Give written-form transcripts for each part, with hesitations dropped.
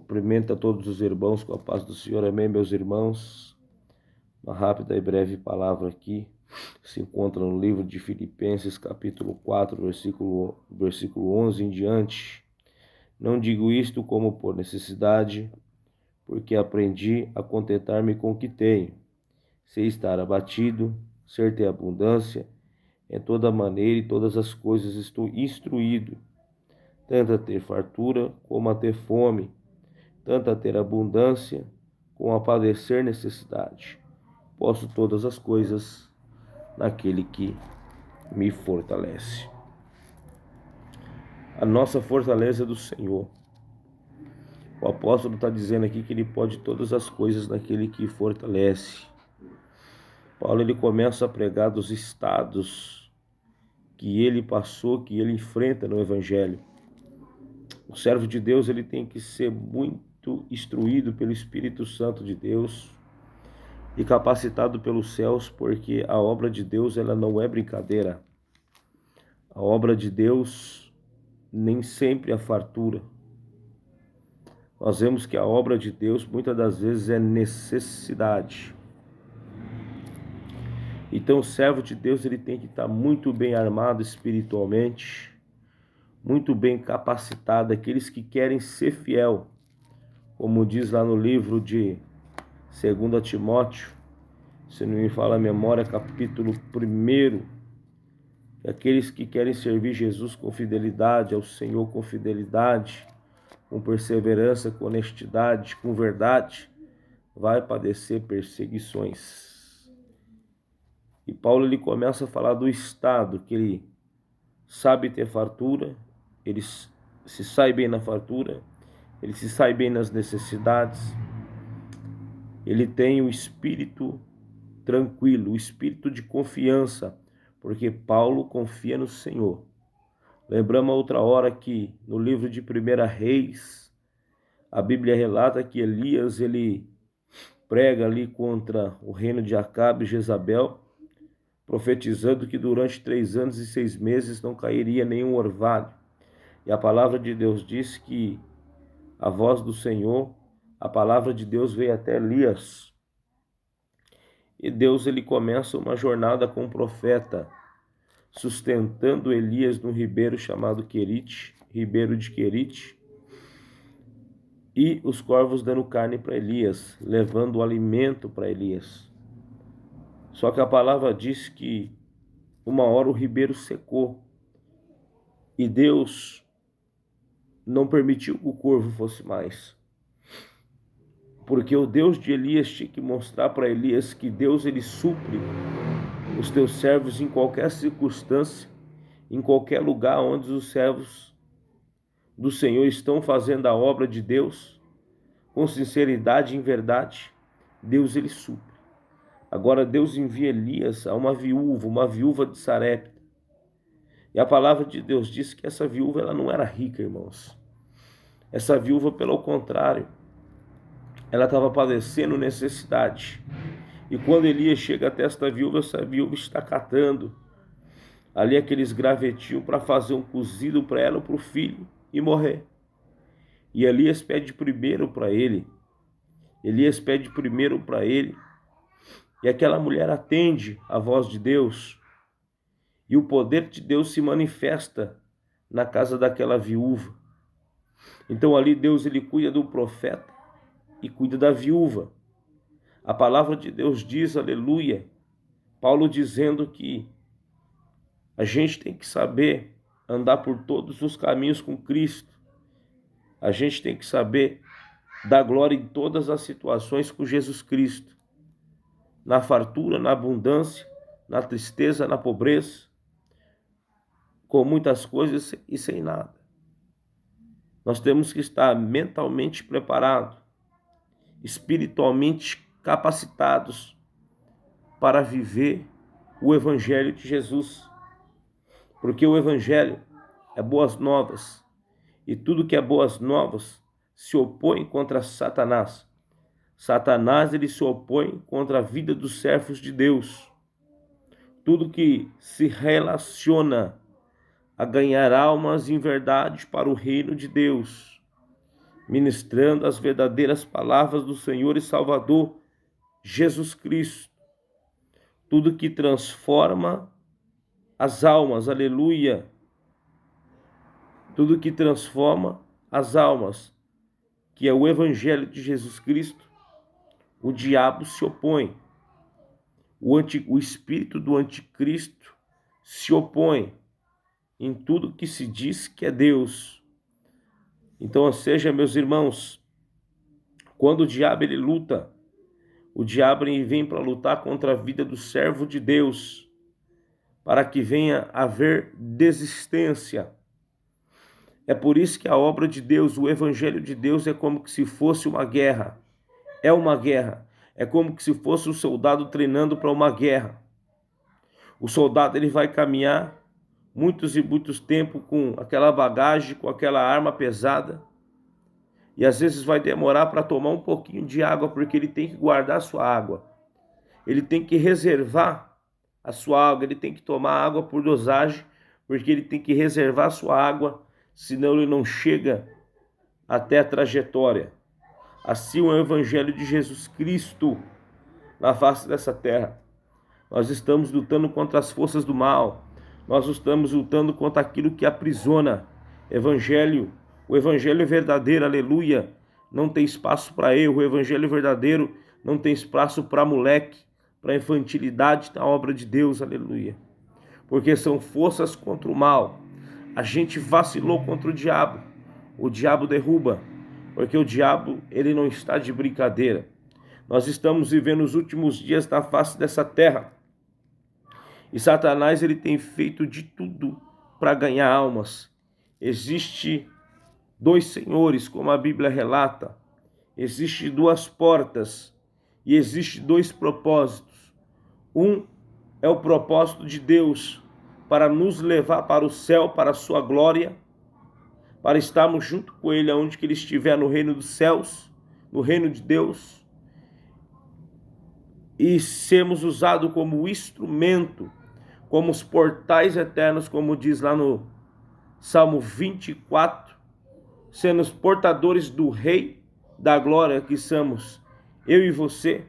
Cumprimento a todos os irmãos com a paz do Senhor. Amém, meus irmãos. Uma rápida e breve palavra aqui se encontra no livro de Filipenses, capítulo 4, versículo 11 em diante. Não digo isto como por necessidade, porque aprendi a contentar-me com o que tenho. Sei estar abatido, ser ter abundância, em toda maneira e todas as coisas estou instruído, tanto a ter fartura como a ter fome, tanto a ter abundância como a padecer necessidade. Posso todas as coisas naquele que me fortalece. A nossa fortaleza é do Senhor. O apóstolo está dizendo aqui que ele pode todas as coisas naquele que fortalece. Paulo ele começa a pregar dos estados que ele passou, que ele enfrenta no Evangelho. O servo de Deus ele tem que ser muito instruído pelo Espírito Santo de Deus e capacitado pelos céus, porque a obra de Deus ela não é brincadeira. A obra de Deus nem sempre é fartura. Nós vemos que a obra de Deus muitas das vezes é necessidade. Então o servo de Deus ele tem que estar muito bem armado espiritualmente, muito bem capacitado, aqueles que querem ser fiel, como diz lá no livro de 2 Timóteo, se não me fala a memória, capítulo 1, aqueles que querem servir Jesus com fidelidade, ao Senhor com fidelidade, com perseverança, com honestidade, com verdade, vai padecer perseguições. E Paulo ele começa a falar do estado, que ele sabe ter fartura, ele se sai bem na fartura, ele se sai bem nas necessidades, ele tem o espírito tranquilo, o espírito de confiança, porque Paulo confia no Senhor. Lembramos a outra hora que no livro de 1 Reis, a Bíblia relata que Elias ele prega ali contra o reino de Acabe e Jezabel, profetizando que durante 3 anos e 6 meses não cairia nenhum orvalho. E a palavra de Deus diz que a voz do Senhor, a palavra de Deus veio até Elias. E Deus ele começa uma jornada com o profeta, sustentando Elias num ribeiro chamado Querite, ribeiro de Querite, e os corvos dando carne para Elias, levando o alimento para Elias. Só que a palavra diz que uma hora o ribeiro secou e Deus não permitiu que o corvo fosse mais. Porque o Deus de Elias tinha que mostrar para Elias que Deus ele supre os teus servos em qualquer circunstância, em qualquer lugar onde os servos do Senhor estão fazendo a obra de Deus, com sinceridade e em verdade, Deus ele supre. Agora Deus envia Elias a uma viúva de Sarepta. E a palavra de Deus diz que essa viúva ela não era rica, irmãos. Essa viúva, pelo contrário, ela estava padecendo necessidade. E quando Elias chega até essa viúva está catando ali aqueles gravetinhos para fazer um cozido para ela ou para o filho e morrer. E Elias pede primeiro para ele. E aquela mulher atende a voz de Deus. E o poder de Deus se manifesta na casa daquela viúva. Então ali Deus ele cuida do profeta e cuida da viúva. A palavra de Deus diz, aleluia, Paulo dizendo que a gente tem que saber andar por todos os caminhos com Cristo. A gente tem que saber dar glória em todas as situações com Jesus Cristo. Na fartura, na abundância, na tristeza, na pobreza, com muitas coisas e sem nada. Nós temos que estar mentalmente preparados, espiritualmente capacitados para viver o Evangelho de Jesus. Porque o Evangelho é boas novas. E tudo que é boas novas se opõe contra Satanás. Satanás ele se opõe contra a vida dos servos de Deus. Tudo que se relaciona a ganhar almas em verdade para o reino de Deus, ministrando as verdadeiras palavras do Senhor e Salvador Jesus Cristo. Tudo que transforma as almas, aleluia. Tudo que transforma as almas, que é o Evangelho de Jesus Cristo, o diabo se opõe. O espírito do anticristo se opõe em tudo que se diz que é Deus. Então, ou seja, meus irmãos, quando o diabo ele luta, o diabo ele vem para lutar contra a vida do servo de Deus, para que venha haver desistência. É por isso que a obra de Deus, o Evangelho de Deus é como se fosse uma guerra. É uma guerra. É como se fosse um soldado treinando para uma guerra. O soldado ele vai caminhar muitos e muitos tempos com aquela bagagem, com aquela arma pesada. E às vezes vai demorar para tomar um pouquinho de água, porque ele tem que guardar a sua água. Ele tem que reservar a sua água, ele tem que tomar água por dosagem, porque ele tem que reservar a sua água, senão ele não chega até a trajetória. Assim é o Evangelho de Jesus Cristo na face dessa terra. Nós estamos lutando contra as forças do mal. Nós estamos lutando contra aquilo que aprisiona. O Evangelho verdadeiro, aleluia, não tem espaço para erro. O Evangelho verdadeiro não tem espaço para moleque, para infantilidade na obra de Deus, aleluia. Porque são forças contra o mal. A gente vacilou contra o diabo derruba, porque o diabo ele não está de brincadeira. Nós estamos vivendo os últimos dias na face dessa terra, e Satanás ele tem feito de tudo para ganhar almas. Existe dois senhores, como a Bíblia relata, existe duas portas e existe dois propósitos. Um é o propósito de Deus para nos levar para o céu, para a sua glória, para estarmos junto com Ele aonde que Ele estiver, no reino dos céus, no reino de Deus, e sermos usados como instrumento, como os portais eternos, como diz lá no Salmo 24, sendo os portadores do Rei da glória que somos eu e você,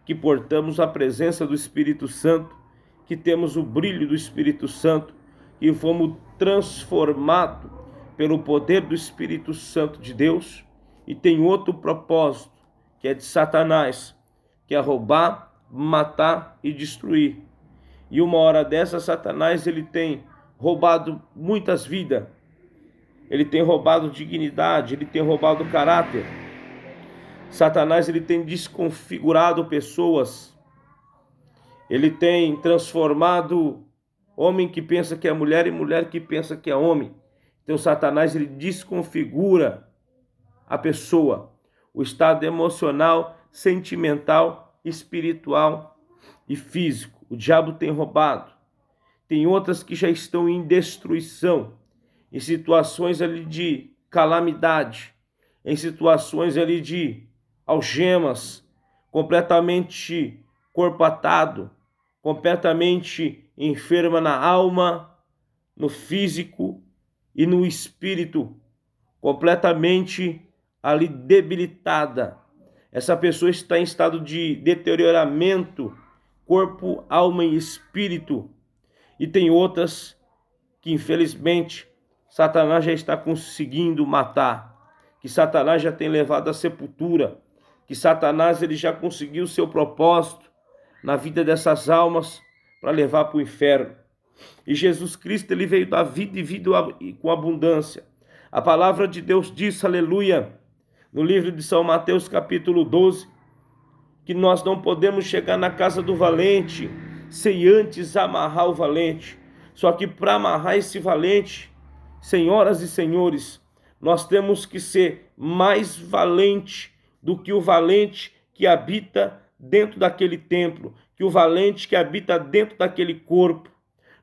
que portamos a presença do Espírito Santo, que temos o brilho do Espírito Santo, que fomos transformados pelo poder do Espírito Santo de Deus. E tem outro propósito, que é de Satanás, que é roubar, matar e destruir. E uma hora dessa, Satanás ele tem roubado muitas vidas. Ele tem roubado dignidade, ele tem roubado caráter. Satanás ele tem desconfigurado pessoas. Ele tem transformado homem que pensa que é mulher e mulher que pensa que é homem. Então Satanás ele desconfigura a pessoa, o estado emocional, sentimental, espiritual e físico. O diabo tem roubado. Tem outras que já estão em destruição, em situações ali de calamidade, em situações ali de algemas, completamente corpo atado, completamente enferma na alma, no físico e no espírito, completamente ali debilitada. Essa pessoa está em estado de deterioramento, corpo, alma e espírito. E tem outras que infelizmente Satanás já está conseguindo matar, que Satanás já tem levado à sepultura, que Satanás ele já conseguiu o seu propósito na vida dessas almas para levar para o inferno. E Jesus Cristo ele veio dar vida e vida com abundância. A palavra de Deus diz, aleluia, no livro de São Mateus capítulo 12, que nós não podemos chegar na casa do valente sem antes amarrar o valente. Só que para amarrar esse valente, senhoras e senhores, nós temos que ser mais valente do que o valente que habita dentro daquele templo, que o valente que habita dentro daquele corpo.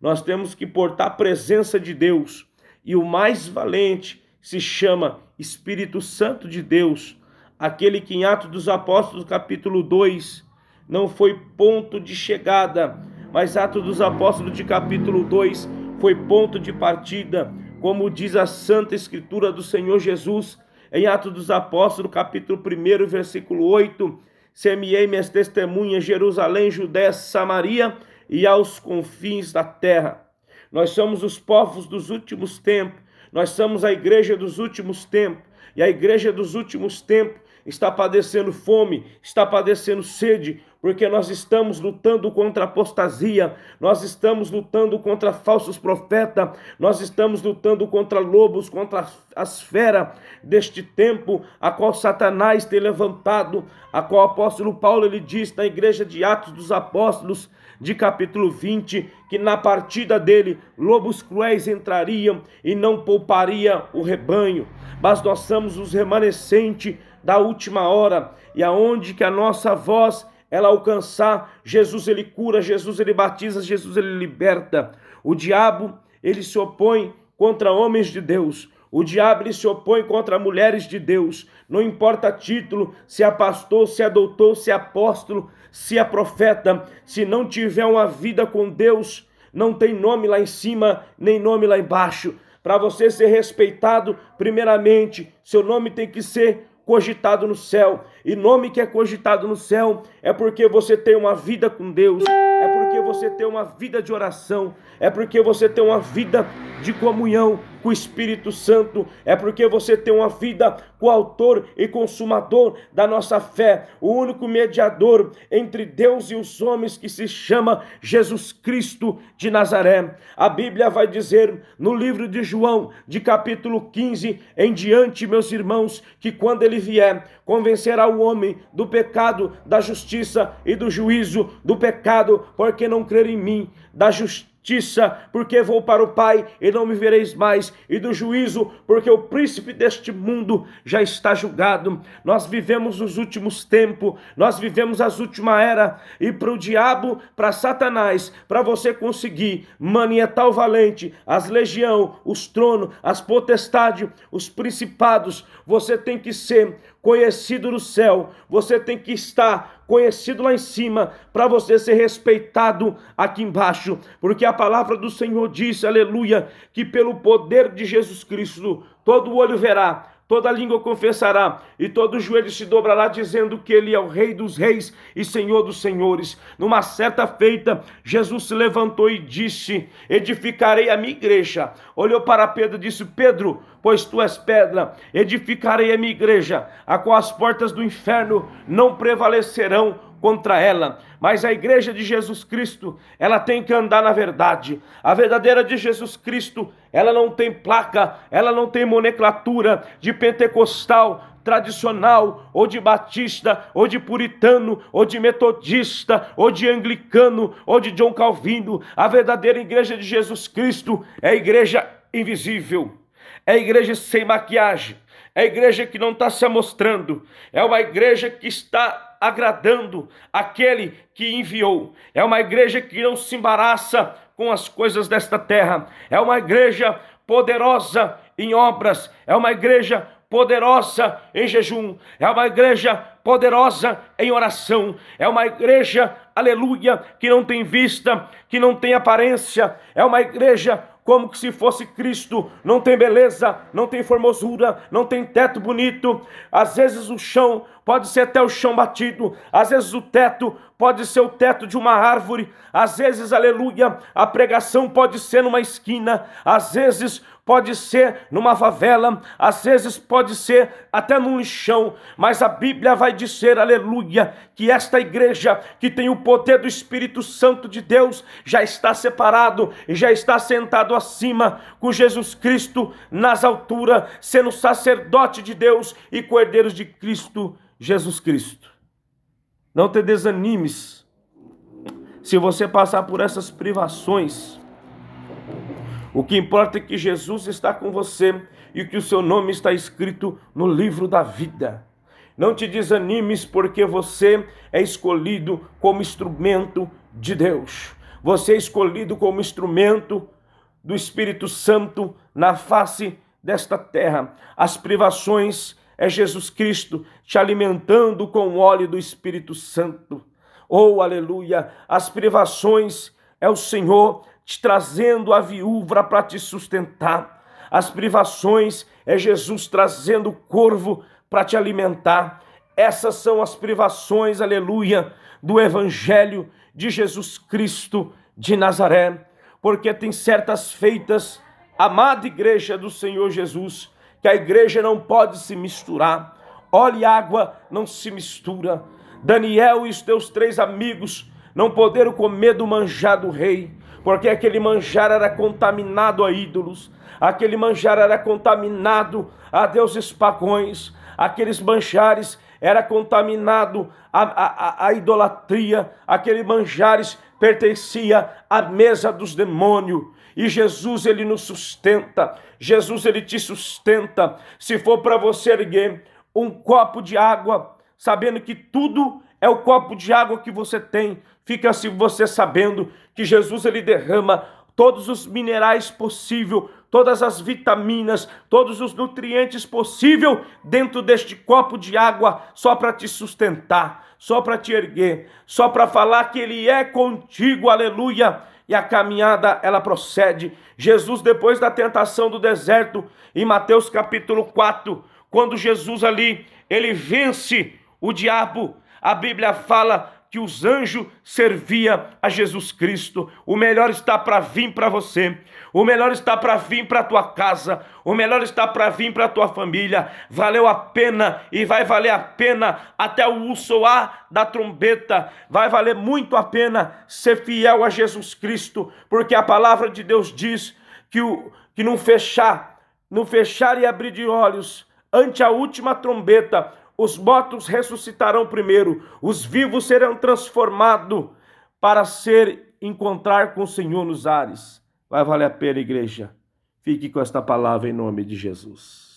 Nós temos que portar a presença de Deus, e o mais valente se chama Espírito Santo de Deus, aquele que em Atos dos Apóstolos capítulo 2 não foi ponto de chegada, mas Atos dos Apóstolos de capítulo 2 foi ponto de partida. Como diz a Santa Escritura do Senhor Jesus, em Atos dos Apóstolos, capítulo 1, versículo 8, semeei minhas testemunhas, Jerusalém, Judéia, Samaria e aos confins da terra. Nós somos os povos dos últimos tempos, nós somos a igreja dos últimos tempos, e a igreja dos últimos tempos está padecendo fome, está padecendo sede, porque nós estamos lutando contra a apostasia, nós estamos lutando contra falsos profetas, nós estamos lutando contra lobos, contra as feras deste tempo, a qual Satanás tem levantado, a qual o apóstolo Paulo ele diz na igreja de Atos dos Apóstolos, de capítulo 20, que na partida dele lobos cruéis entrariam e não pouparia o rebanho, mas nós somos os remanescentes da última hora, e aonde que a nossa voz ela alcançar, Jesus ele cura, Jesus ele batiza, Jesus ele liberta. O diabo ele se opõe contra homens de Deus, o diabo ele se opõe contra mulheres de Deus, não importa título, se é pastor, se é doutor, se é apóstolo, se é profeta, se não tiver uma vida com Deus, não tem nome lá em cima, nem nome lá embaixo. Para você ser respeitado, primeiramente, seu nome tem que ser cogitado no céu, e nome que é cogitado no céu é porque você tem uma vida com Deus, é porque você tem uma vida de oração, é porque você tem uma vida de comunhão com o Espírito Santo, é porque você tem uma vida com o autor e consumador da nossa fé, o único mediador entre Deus e os homens, que se chama Jesus Cristo de Nazaré. A Bíblia vai dizer no livro de João, de capítulo 15 em diante, meus irmãos, que quando ele vier, convencerá o homem do pecado, da justiça e do juízo. Do pecado, porque não crer em mim; da justiça, porque vou para o Pai e não me vereis mais; e do juízo, porque o príncipe deste mundo já está julgado. Nós vivemos os últimos tempos, nós vivemos as últimas eras, e para o diabo, para Satanás, para você conseguir manietar o valente, as legião, os tronos, as potestades, os principados, você tem que ser conhecido no céu, você tem que estar conhecido lá em cima, para você ser respeitado aqui embaixo, porque a palavra do Senhor diz, aleluia, que pelo poder de Jesus Cristo, todo olho verá, toda língua confessará e todo joelho se dobrará, dizendo que ele é o Rei dos reis e Senhor dos senhores. Numa certa feita, Jesus se levantou e disse: edificarei a minha igreja. Olhou para Pedro e disse: Pedro, pois tu és pedra, edificarei a minha igreja, a qual as portas do inferno não prevalecerão contra ela. Mas a igreja de Jesus Cristo, ela tem que andar na verdade. A verdadeira de Jesus Cristo, ela não tem placa, ela não tem nomenclatura de pentecostal, tradicional, ou de batista, ou de puritano, ou de metodista, ou de anglicano, ou de John Calvino. A verdadeira igreja de Jesus Cristo é a igreja invisível, é a igreja sem maquiagem, é a igreja que não está se mostrando, é uma igreja que está agradando aquele que enviou, é uma igreja que não se embaraça com as coisas desta terra, é uma igreja poderosa em obras, é uma igreja poderosa em jejum, é uma igreja poderosa em oração, é uma igreja, aleluia, que não tem vista, que não tem aparência, é uma igreja como que se fosse Cristo, não tem beleza, não tem formosura, não tem teto bonito. Às vezes o chão pode ser até o chão batido, às vezes o teto pode ser o teto de uma árvore, às vezes, aleluia, a pregação pode ser numa esquina, às vezes pode ser numa favela, às vezes pode ser até num lixão, mas a Bíblia vai dizer, aleluia, que esta igreja que tem o poder do Espírito Santo de Deus já está separado e já está sentado acima com Jesus Cristo nas alturas, sendo sacerdote de Deus e cordeiros de Cristo Jesus Cristo. Não te desanimes se você passar por essas privações. O que importa é que Jesus está com você e que o seu nome está escrito no livro da vida. Não te desanimes, porque você é escolhido como instrumento de Deus. Você é escolhido como instrumento do Espírito Santo na face desta terra. As privações é Jesus Cristo te alimentando com o óleo do Espírito Santo. Oh, aleluia! As privações é o Senhor te trazendo a viúva para te sustentar. as privações é Jesus trazendo o corvo para te alimentar. Essas são as privações, aleluia, do Evangelho de Jesus Cristo de Nazaré, porque tem certas feitas, amada igreja do Senhor Jesus, que a igreja não pode se misturar. Óleo e água não se mistura. Daniel e os teus 3 amigos não poderam comer do manjar do rei, porque aquele manjar era contaminado a ídolos, aquele manjar era contaminado a deuses pagãos, aqueles manjares era contaminado a idolatria, aquele manjares pertencia à mesa dos demônios. E Jesus, ele nos sustenta, Jesus, ele te sustenta. Se for para você erguer um copo de água, sabendo que tudo é o copo de água que você tem, fica assim você sabendo que Jesus, ele derrama todos os minerais possíveis, todas as vitaminas, todos os nutrientes possíveis dentro deste copo de água, só para te sustentar, só para te erguer, só para falar que ele é contigo, aleluia. E a caminhada, ela procede. Jesus, depois da tentação do deserto, em Mateus capítulo 4, quando Jesus ali, ele vence o diabo, a Bíblia fala que os anjos serviam a Jesus Cristo. O melhor está para vir para você, o melhor está para vir para a tua casa, o melhor está para vir para a tua família. Valeu a pena e vai valer a pena até o soar da trombeta. Vai valer muito a pena ser fiel a Jesus Cristo, porque a palavra de Deus diz que não fechar e abrir de olhos ante a última trombeta, os mortos ressuscitarão primeiro, os vivos serão transformados para encontrar com o Senhor nos ares. Vai valer a pena, igreja. Fique com esta palavra em nome de Jesus.